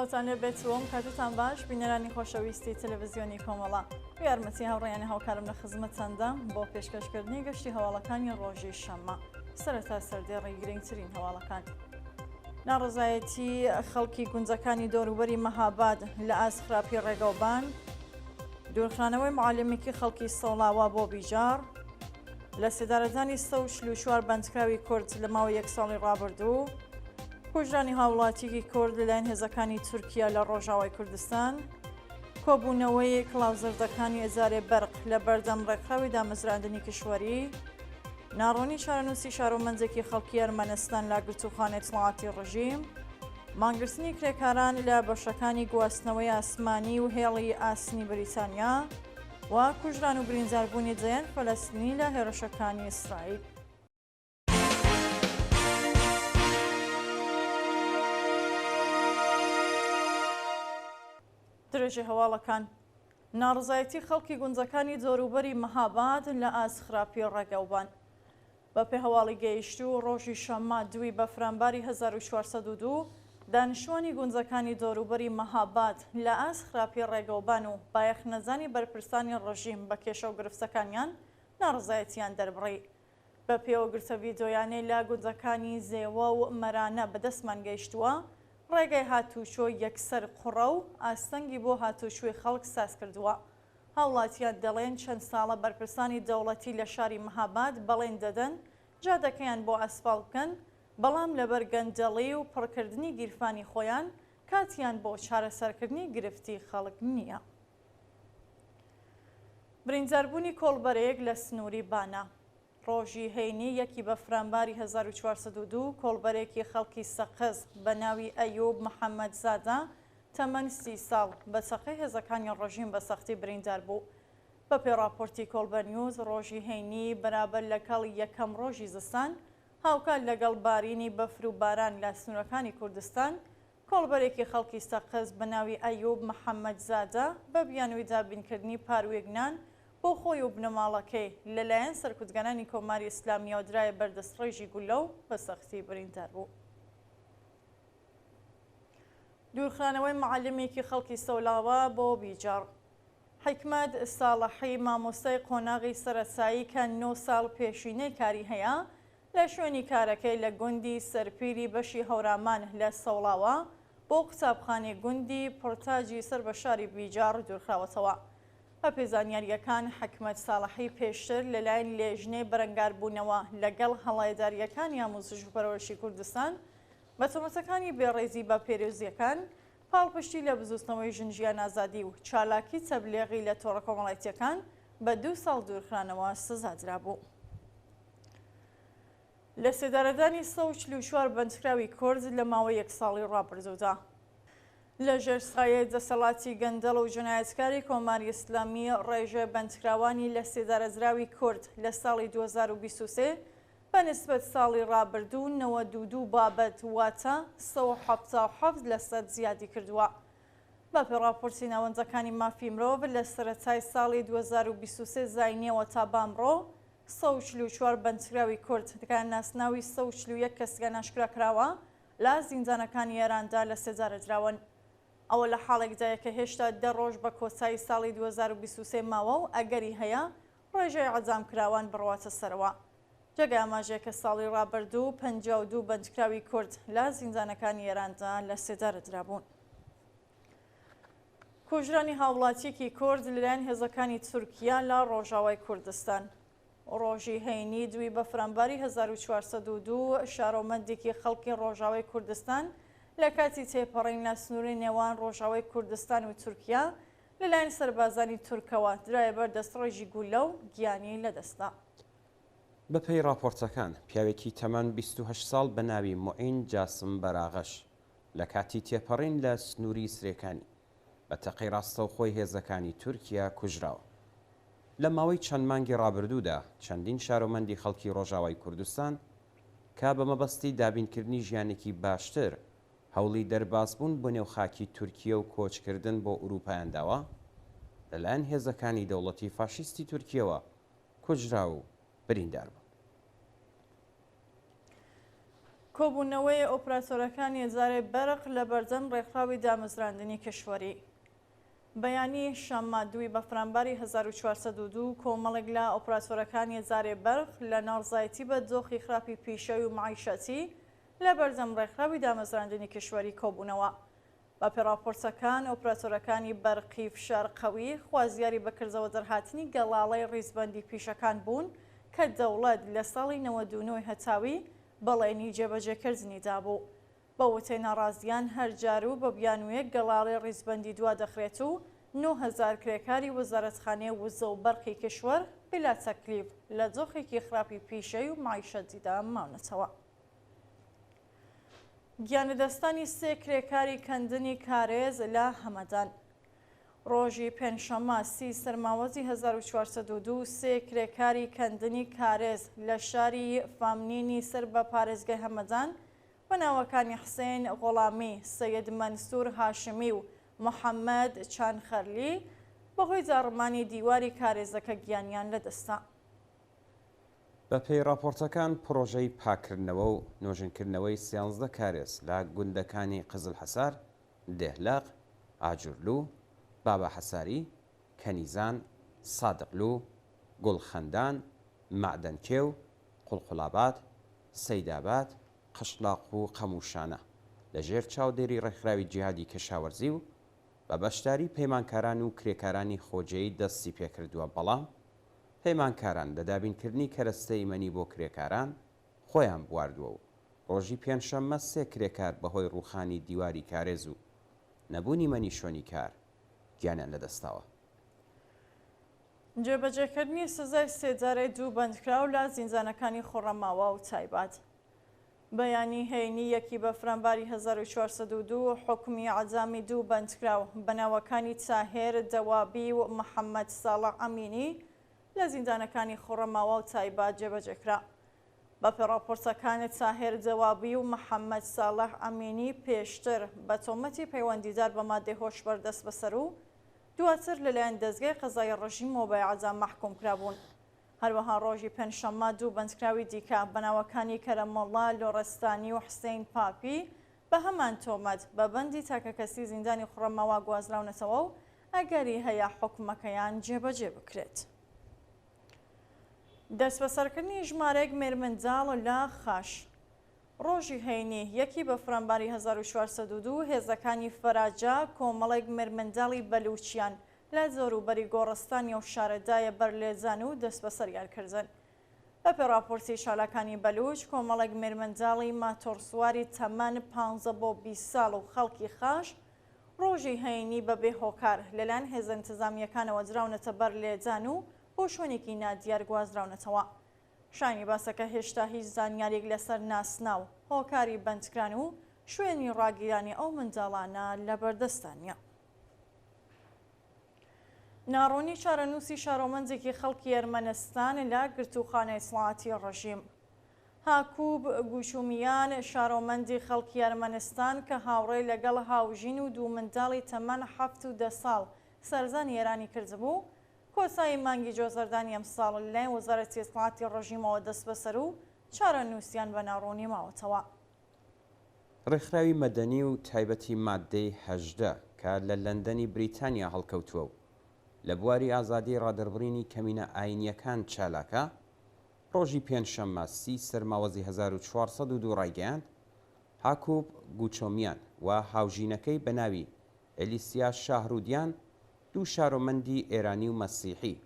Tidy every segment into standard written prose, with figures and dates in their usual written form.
سڵاتان لێ بێتەوە کاتتان باش بینەرانی خۆشەویستی تەلەڤیزیۆنی کۆمەڵە یارمەتی هاوڕێیانی هاوکارم لە خزمەتتاندا بۆ پێشکەشکردنی گەشتی هەواڵەکانی ڕۆژی شەممە سەرەتا سەردێڕی گرنگترین هەواڵەکان ناڕزایەتی خەڵکی گونجەکانی دەوروبەری مەهاباد لە ئاسخراپی ڕێگەوبان دوورخانەوەی معالمێکی خەڵکی سەڵاوە بۆ بیجار لە سێدارەدانی 144 بەندکراوی کورد لە ماوەی یەک ساڵی ڕابردوو کوژرانی هاوڵاتیەکی کورد لەلایەن هێزەکانی تورکیا لە ڕۆژاوای کوردستان کۆبوونەوەی کڵاوزردەکانی ئێزارێ بەرق لە بەردەم ڕێکخراوی دامەزراندنی کشوەری ناڕۆنی شارەنووسی شارۆمەنجێکی خەڵکی ئەرمەنستان لا گرتوخانەی دەسەڵاتی ڕژیم مانگرتنی کرێکاران لە بەشەکانی گواستنەوەی ئاسمانی و هێڵی ئاسنی بریتانیا و کوژران و برینزاربوونی جەیان فەلەستینی لە هێرشەکانی ئیسرائیل. درێژی هەواڵەکان ناڕزایەتی خەڵکی گونجەکانی دەوروبەری مەهاباد لە ئاسخراپی ڕێگەوبان بەپێ هەواڵی گەیشتوو ڕۆژی شەممە دوی بەفرانباری 1402 دانیشتوانی گونجەکانی دەوروبەری مەهاباد لە ئاسخراپی ڕێگەوبان و بایەخنەزانی بەرپرسانی ڕژیم بە کێشە و گرفتەکانیان ناڕزایەتیان دەربڕی بە پێوە گرتە ڤیدۆیانەی لا گونجەکانی زێوە و مەرانە بەدەستمان گەیشتووە ڕێگەی هاتوچۆ یەکسەر قوڕە و ئاستەنگی بۆ هاتوچۆی خەڵک ساز کردووە هاوڵاتیان دەڵێن چەند ساڵە بەرپرسانی دەوڵەتی لە شاری مەهاباد بەڵێن دەدەن جادەکەیان بۆ ئەسفاڵ بکەن بەڵام لەبەر گەنجەڵی و پڕکردنی گیرفانی خۆیان کاتیان بۆ چارەسەرکردنی گرفتی خەڵک نییە. برینجاربوونی کۆڵبەرەیەک لە سنووری بانە ڕۆژی هەینی یەکی بەفرانباری 1402 کۆڵبەرێکی خەڵکی سەقز بە ناوی ئەیوب محەممەد زادە تەمەەن 30 ساڵ بە چەقەی هێزەکانی ڕژیم بە سەختی بریندار بوو. بە پێڕاپۆرتی کۆڵبەر نیوز ڕۆژی هەینی بەرابەر لەگەڵ یەکەم ڕۆژی زستان هاوکات لەگەڵ بارینی بەفر و باران لە سنوورەکانی کوردستان کۆڵبەرێکی خەڵکی سەقز بە ناوی ئەیوب محەممەد زادە بە بیانووی دابینکردنی پاروێگنان بۆ خۆی و بنەماڵەکەی لەلایەن سەرکوتگەنانی کۆماری ئیسلامیە و درایە بەردەستڕێژی گولە و بە سەختی بریندار بوو. دوورخانەوەی معالمێکی خەڵکی سەولاوە بۆ بیجار حکمەت ساڵحی مامۆستای قۆناغی سەرەسایی کە 9 ساڵ پێشینەی کاری هەیە لە شوێنی کارەکەی لە گوندی سەرپیری بەشی هەورامان لە سەوڵاوە بۆ قوتابخانەی گوندی پڕتاجی سەر بە شاری بیجار دوورخراوەتەوە. بە پێزانیاریەکان حکمەت ساڵحی پێشتر لەلایەن لێژنەی بەرەنگاربوونەوە لەگەڵ هەڵایەداریەکانی ئامۆزش و پەرۆشی کوردستان بە تۆمەتەکانی بێڕێزی بە پێرێزیەکان پاڵپشتی لە بزوستنەوەی ژنجیان ئازادی و چالاکی تەبلیغی لە تۆڕە کۆمەڵایەتیەکان بە 2 ساڵ دوورخرانەوە سزادرا بوو. لە سێدارەدانی 144 بەندکراوی کورد لە ماوەی یەک ساڵی ڕابردوودا لە ژێرسایە دەسەڵاتی گەندەڵ و جنایەتکاری کۆماری ئیسلامی ڕێژە بەندکراوانی لە سێدارەزراوی کورد لە ساڵی 2023 بە نسبەت ساڵی ڕابردوو 92 بابەت واتە 177 لەسەر زیادی کردووە. بە پێڕاپۆرتی ناوەندەکانی مافی مرۆڤ لە سەرەتای ساڵی 2023 زاینیەوە تا بامڕۆ 144 بەندکراوی کورد دەکان ناسناوی 141 کەسگە ناشکراکراوە لە زیندانەکانی ئێراندا لە سێدارەدراون. ئەوە لە حاڵێکدایە کە هێشتا 10 ڕۆژ بە کۆتایی ساڵی 2023 ماوە و ئەگەری هەیە ڕێژەی عەدامکراوان بڕواتە سەرەوە. جێگە ئاماژەیە کە ساڵی ڕابردوو 52 بەندکراوی کورد لە زیندانەکانی ئێراندا لە سێدارەدرا بوون. کوژرانی هاوڵاتیەکی کورد لەلایەن هێزەکانی تورکیا لە ڕۆژاوای کوردستان ڕۆژی هەینی دوی بەفرانباری 1402 شارۆمەندێکی خەڵکی ڕۆژاوای کوردستان لە کاتی تێپەڕین لە سنووری نێوان ڕۆژاوای کوردستان و تورکیا لەلایەن سەربازانی تورکەوە درایە بەردەستڕێژی گولە و گیانی لەدەستا. بەپێی راپۆرتەکان پیاوێکی تەمەن 28 ساڵ بە ناوی موعین جاسم بەراغەش لە کاتی تێپەڕین لە سنووری سرێکانی بە تەقی ڕاستەوخۆی هێزەکانی تورکیا کوژراوە. لە ماوەی چەند مانگی ڕابردوودا چەندین شارۆمەندی خەڵکی ڕۆژاوای کوردستان کا بە مەبەستی دابینکردنی ژیانێکی باشتر هەوڵی دەرباسبوون بۆ نێو خاکی تورکیە و کۆچکردن بۆ ئوروپایان داوە لەلایەن هێزەکانی دەوڵەتی فاشیستی تورکیەوە کوژرا و بریندار بوون. کۆبوونەوەی ئۆپراتۆرەکانی هێزارێ بەرق لە بەردەم ڕێکخراوی دامەزراندنی کشوەری. بەیانی شەممە دوی بەفرامباری 1402 کۆمەڵێک لە ئۆپراتۆرەکانی هێزارێ بەرق لە ناڕزایەتی بە دۆخی خراپی پیشەوی و معیشەتی لە بەردەم ڕێکخراوی دامەزراندنی کشوەری کۆبوونەوە. بە پێڕاپۆرتەکان ئۆپراتۆرەکانی بەرقی فشارقەوی خوازیاری بەکردەوە دەرهاتنی گەڵاڵەی ڕیزبەندی پیشەکان بوون کە دەوڵەت لە ساڵی 99 هەتاوی بەڵێنی جێبەجێکردنی دابوو. بە وتەی ناڕازیان هەرجار و بە بیانوەیەک گەڵاڵی ڕیزبەندی دوا دەخرێت و 9000 کرێکاری وەزارەتخانەی وزە و بەرقی کشوەر بلا تەکلیف لە دۆخێکی خراپی پیشەی و معیشەتیدا ماونەتەوە. گیانەدەستانی 3 کرێکاری کەندنی کارێز لە هەمەدان. ڕۆژی پێنجشەممە 30 سەرماوەزی 1402 3 کرێکاری کەندنی کارێز لە شاری فامنینی سەر بە پارێزگای هەمەدان بە ناوەکانی حسێن غۆڵامی، سەید مەنسوور هاشمی و محەممەد چانخەرلی بەهۆی جاڕمانی دیواری کارێزەکە گیانیان لەدەستا. بە پێی راپۆرتەکان پرۆژەی پاکردنەوە و نۆژنکردنەوەی 13 کارێز لە گوندەکانی قزل حەسار، دێهلاق، ئاجورلو، بابە حەساری، کەنیزان، سادقلو، گوڵخەندان، مەعدەنکێو، قوڵقوڵابات، سەیداباد، قشلاق و قەموشانە لەژێر چاودێری ڕێکخراوی جیهادی کەشاوەرزی و بە بەشداری پەیمانکاران و کرێکارانی خۆجێی دەستی پێکردووە. بەڵام پەیمانکاران لە دابینکردنی کەرەستەی مەنی بۆ کرێکاران خۆیان بواردووە و ڕۆژی پێنجشەممە 3 کرێکار بەهۆی ڕووخانی دیواری کارێز و نەبوونی مەنی شۆنی کار گیانیان لەدەستاوە. جێبەجێکردنی سزای سێجارەی 2 بەندکراو لە زیندانەکانی خۆڕەماوە و تایبەت. بەیانی هەینی یەکی بەفرامباری 1402 حکمی عەجامی 2 بەندکراو بەناوەکانی تاهێر دەوابی و محەممەد ساڵح ئەمینی لە زیندانەکانی خۆڕەماوە و تایبەت جێبەجێکرا. بە پێڕاپۆرتەکانی تاهێر دەوابی و محەممەد ساڵح ئەمینی پێشتر بە تۆمەتی پەیوەندیدار بە مادەی هۆشبەر دەست بەسەر و دواتر لەلایەن دەستگای قەزای ڕژیمەوە بە ئەعدام مەحکوم کرابوون. هەروەها ڕۆژی پێنجشەممە 2 بەندکراوی دیکە بەناوەکانی کەرەمەڵڵا لۆڕستانی و حسێین پاپی بە هەمان تۆمەت بە بەندی تاکەکەسی زیندانی خۆڕەماوە گوازراونەتەوە و ئەگەری هەیە حکومەکەیان جێبەجێ بکرێت. دەست بەسەرکردنی ژمارەیەک مێرمەنداڵ لە خاش. ڕۆژی هەینی یەکی بەفرامباری 1402 هێزەکانی فەراجا کۆمەڵێک مێرمەنداڵی بەلوچیان لە زۆروبەری گۆڕستانی و شارەدایە بەرلێزان و دەست بەسەریان کردن. بە پێڕاپۆرتی شالەکانی بەلوچ کۆمەڵێک مێرمەنداڵی ماتۆرسواری تەمەن 15 بۆ 20 ساڵ و خەڵکی خاش ڕۆژی هەینی بەبێ هۆکار لەلایەن هێزە انتزامیەکانەوە دراونەتە بەرلێزان و بۆ شوێنێکی نادیار گوازراونەتەوە. شانی باسەکە هێشتا هیچ زانیاریەک لەسەر ناسنا و هۆکاری بەندکران و شوێنی ڕاگیرانی ئەو منداڵانە لە بەردەستانیە. ناڕۆنی چارەنووسی شارۆمەندێکی خەڵکی ئەرمەنستان لە گرتوخانەی سڵاتی ڕژیم. هاکوب گوشومیان شارۆمەندی خەڵکی ئەرمەنستان کە هاوڕێی لەگەڵ هاوژین و 2 منداڵی تەمەن 10 ساڵ سەرزانی ئێرانی کردبوو کۆسایی مانگی جۆزەردانی ئەم ساڵ لەلایەن وەزارەتی سڵاتی ڕژیمەوە دەست بەسەر و چارەنووسیان بە ناڕۆنی ماوەتەوە. ڕێکخراوی مەدەنی و تایبەتی مادەی 18 کە لە لەندەنی بریتانیا هەڵکەوتووە و لە بواری ئازادی ڕادەربڕینی کەمینە ئاینیەکان چالاکە ڕۆژی پێنجشەممە 30 سەرماوەزی 1402 ڕایگەیاند هاکوب گوچۆمیان و هاوژینەکەی بە ناوی ئەلیسیا شاهرودیان 2 شارۆمەندی ئێرانی و مەسیحی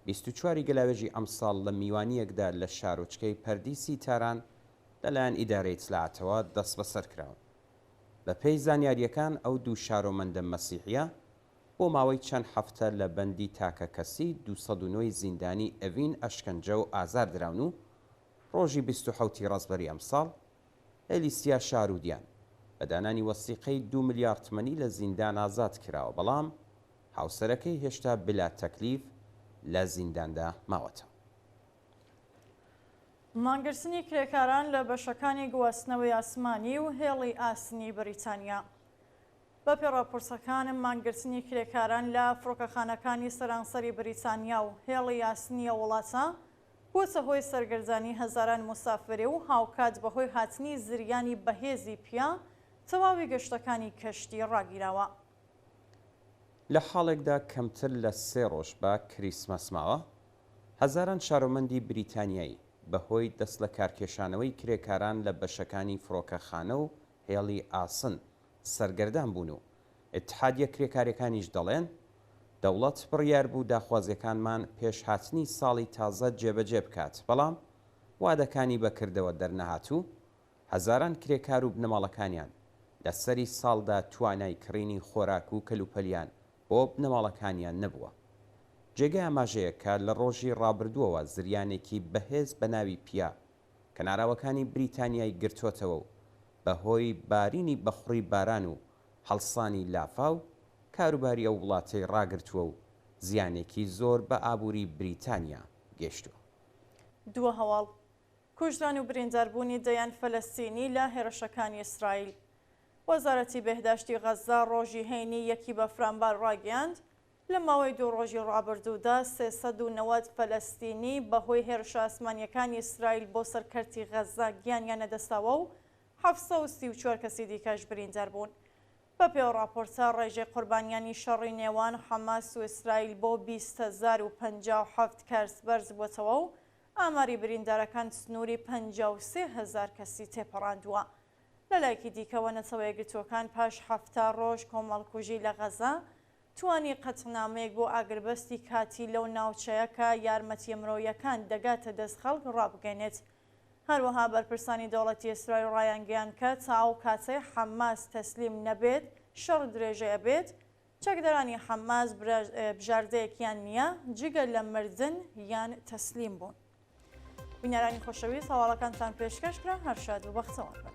24 گەلاوێژی ئەمساڵ لە میوانیەکدا لە شارۆچکەی پەردیسی تاران لەلایەن ئیدارەی ئیتلاعاتەوە دەست بەسەر کراون. بە پێی زانیاریەکان ئەو 2 شارۆمەندە مەسیحیە بۆ ماوەی چەند هەفتە لە بەندی تاکەکەسی 209 زیندانی ئەڤین ئەشکەنجە و ئازار دراون و ڕۆژی 27 ڕەزبەری ئەمساڵ ئەلیسیا شارودیان بە دانانی وەسیقەی 2 ملیار تمەنی لە زیندان ئازاد کراوە، بەڵام هاوسەرەکەی هێشتا بلا تەکلیف لە زینداندا ماوەتەوە. مانگرتنی کرێکاران لە بەشەکانی گواستنەوەی ئاسمانی و هێڵی ئاسنی بریتانیا. بە پێڕاپۆرسەکانم مانگرتنی کرێکاران لە فڕۆکەخانەکانی سەرانسەری بریتانیا و هێڵی ئاسنیە وڵاتە بۆچە هۆی سەرگەردانی هەزاران مسافرێ و هاوکات بەهۆی هاتنی زریانی بەهێزی پیا تەواوی گەشتەکانی کەشتی ڕاگیراوە. لە حاڵێکدا کەمتر لە 3 ڕۆژ بە کریسمەس ماوە، هەزاران شارۆمەندی بریتانیایی بەهۆی دەست لە کارکێشانەوەی کرێکاران لە بەشەکانی فڕۆکەخانە و هێڵی ئاسن سەرگەردان بوون و ئیتحادیە کرێکاریەکانیش دەڵێن دەوڵەت بڕیار بوو داخوازیەکانمان پێش هاتنی ساڵی تازە جێبەجێ بکات، بەڵام وادەکانی بەکردەوە دەرنەهاتوو هەزاران کرێکار و بنەماڵەکانیان لە سەری ساڵدا توانای کڕینی خۆراک و کەلوپەلیان بۆ بنەماڵەکانیان نەبووە. جێگای ئاماژەیە کە لە ڕۆژی ڕابردووەوە زریانێکی بەهێز بە ناوی پیا کەناراوەکانی بریتانیای گرتوۆتەوە و بەهۆی بارینی بەخوڕی باران و هەڵسانی لافاو کاروباری ئەو وڵاتەی ڕاگرتووە و زیانێکی زۆر بە ئابووری بریتانیا گەشتووە. دووە هەواڵ کوژران و برینداربوونی دەیان فەلەستینی لە هێرشەکانی ئیسرائیل. وەزارەتی بەهداشتی غەزا ڕۆژی هەینی یەکی بە فرامبار ڕاگەیاند لە ماوەی 2 ڕۆژی ڕابردوودا 390 فەلەستینی بەهۆی هێرشە ئاسمانیەکانی ئیسرائیل بۆ سەرکەرتی غەزا گیانیان نەدەستاوە و 734 کەسی دیکەش بریندار بوون. بە پێو راپۆرتە ڕێژەی قوربانیانی شەڕی نێوان حەماس و ئیسرائیل بۆ 20,057 کەس بەرز بووەتەوە و ئاماری بریندارەکان سنووری 53,000 کەسی تێپەڕاندووە. لەلایەکی دیکەوە نەتەوە یەکگرتووەکان پاش 7 ڕۆژ کۆمەڵکوژی لە غەزا توانی قەتنامەیەک بۆ ئاگربەستی کاتی لەو ناوچەیە کە یارمەتیە مرۆیەکان دەگاتە دەست خەڵک ڕابگەنێت. هەروەها بەرپرسانی دەوڵەتی ئیسرائیل ڕایانگەیان کە تا ئەو کاتەی حەماس تەسلیم نەبێت شەڕ درێژەیە بێت، چەکدەرانی حەماس بژاردەیەکیان نییە جگە لە مردن یان تەسلیم بوون. بینەرانی خۆشەویست هەواڵەکانتان پێشکەشکرا هەر شاد و بەختەوەر بن.